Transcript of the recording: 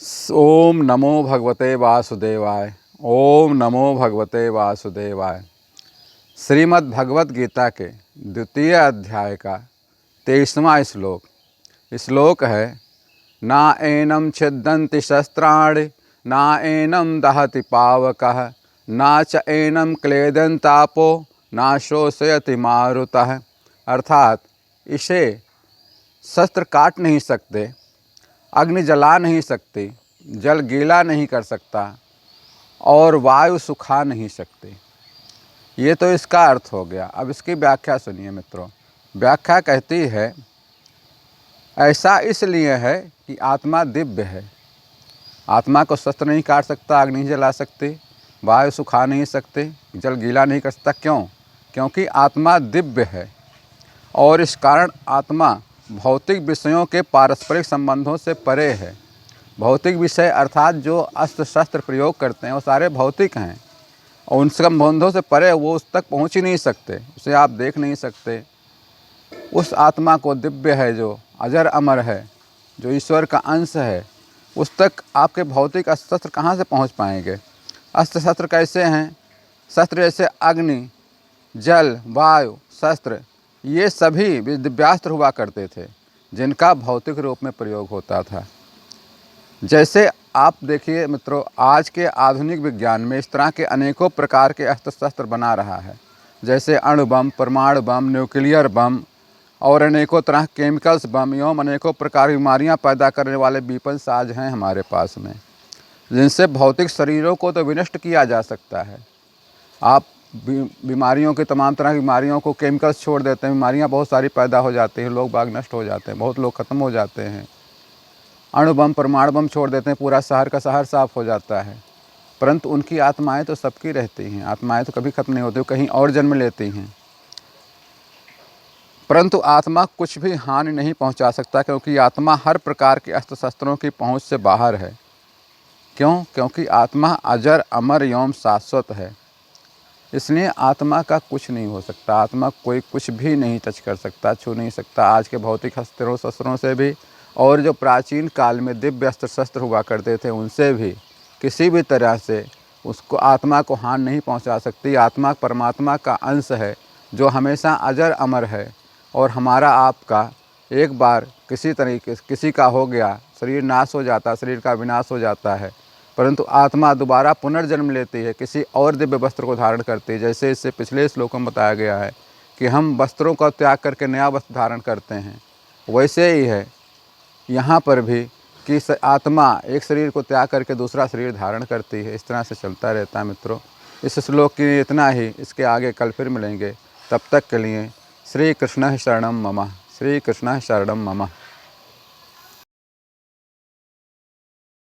ओम नमो भगवते वासुदेवाय। ओम नमो भगवते वासुदेवाय। श्रीमद् भगवत गीता के द्वितीय अध्याय का 23वां श्लोक। श्लोक है, ना एनम छिद्यन्ति शस्त्राणि ना एनम दहति पावकः ना च एनम क्लेदन्तापो ना शोषयति मारुतः। अर्थात इसे शस्त्र काट नहीं सकते, अग्नि जला नहीं सकती, जल गीला नहीं कर सकता और वायु सुखा नहीं सकती। ये तो इसका अर्थ हो गया। अब इसकी व्याख्या सुनिए मित्रों। व्याख्या कहती है, ऐसा इसलिए है कि आत्मा दिव्य है। आत्मा को शस्त्र नहीं काट सकता, अग्नि नहीं जला सकती, वायु सुखा नहीं सकती, जल गीला नहीं कर सकता। क्यों? क्योंकि आत्मा दिव्य है और इस कारण आत्मा भौतिक विषयों के पारस्परिक संबंधों से परे है। भौतिक विषय अर्थात जो अस्त्र शस्त्र प्रयोग करते हैं वो सारे भौतिक हैं और उन संबंधों से परे वो उस तक पहुंच ही नहीं सकते, उसे आप देख नहीं सकते। उस आत्मा को दिव्य है, जो अजर अमर है, जो ईश्वर का अंश है, उस तक आपके भौतिक अस्त्र शस्त्र कहाँ से पहुँच पाएंगे? अस्त्र शस्त्र कैसे हैं? शस्त्र जैसे अग्नि, जल, वायु, शस्त्र, ये सभी दिव्यास्त्र हुआ करते थे जिनका भौतिक रूप में प्रयोग होता था। जैसे आप देखिए मित्रों, आज के आधुनिक विज्ञान में इस तरह के अनेकों प्रकार के अस्त्र शस्त्र बना रहा है, जैसे अणु बम, परमाणु बम, न्यूक्लियर बम और अनेकों तरह केमिकल्स बम एवं अनेकों प्रकार की बीमारियां पैदा करने वाले वेपन्स आज हैं हमारे पास में, जिनसे भौतिक शरीरों को तो विनष्ट किया जा सकता है। आप बीमारियों के, तमाम तरह की बीमारियों को केमिकल्स छोड़ देते हैं, बीमारियां बहुत सारी पैदा हो जाती हैं, लोग बाग नष्ट हो जाते हैं, बहुत लोग ख़त्म हो जाते हैं। अणु बम, परमाणु बम छोड़ देते हैं, पूरा शहर का शहर साफ हो जाता है। परंतु उनकी आत्माएं तो सबकी रहती हैं, आत्माएं तो कभी खत्म नहीं होती, कहीं और जन्म लेती हैं। परंतु आत्मा कुछ भी हानि नहीं पहुंचा सकता, क्योंकि आत्मा हर प्रकार के अस्त्र शस्त्रों की पहुंच से बाहर है। क्यों? क्योंकि आत्मा अजर अमर एवं शाश्वत है, इसलिए आत्मा का कुछ नहीं हो सकता। आत्मा कोई कुछ भी नहीं टच कर सकता, छू नहीं सकता। आज के भौतिक अस्त्रों शस्त्रों से भी और जो प्राचीन काल में दिव्य अस्त्र शस्त्र हुआ करते थे उनसे भी किसी भी तरह से उसको, आत्मा को हानि नहीं पहुंचा सकती। आत्मा परमात्मा का अंश है जो हमेशा अजर अमर है, और हमारा आपका एक बार किसी तरीके से किसी का हो गया, शरीर नाश हो जाता, शरीर का विनाश हो जाता है, परंतु आत्मा दोबारा पुनर्जन्म लेती है, किसी और दिव्य वस्त्र को धारण करती है। जैसे इससे पिछले श्लोकों में बताया गया है कि हम वस्त्रों का त्याग करके नया वस्त्र धारण करते हैं, वैसे ही है यहाँ पर भी कि आत्मा एक शरीर को त्याग करके दूसरा शरीर धारण करती है। इस तरह से चलता रहता है मित्रों। इस श्लोक की इतना ही, इसके आगे कल फिर मिलेंगे। तब तक के लिए श्री कृष्ण शरणम मम, श्री कृष्ण शरणम मम।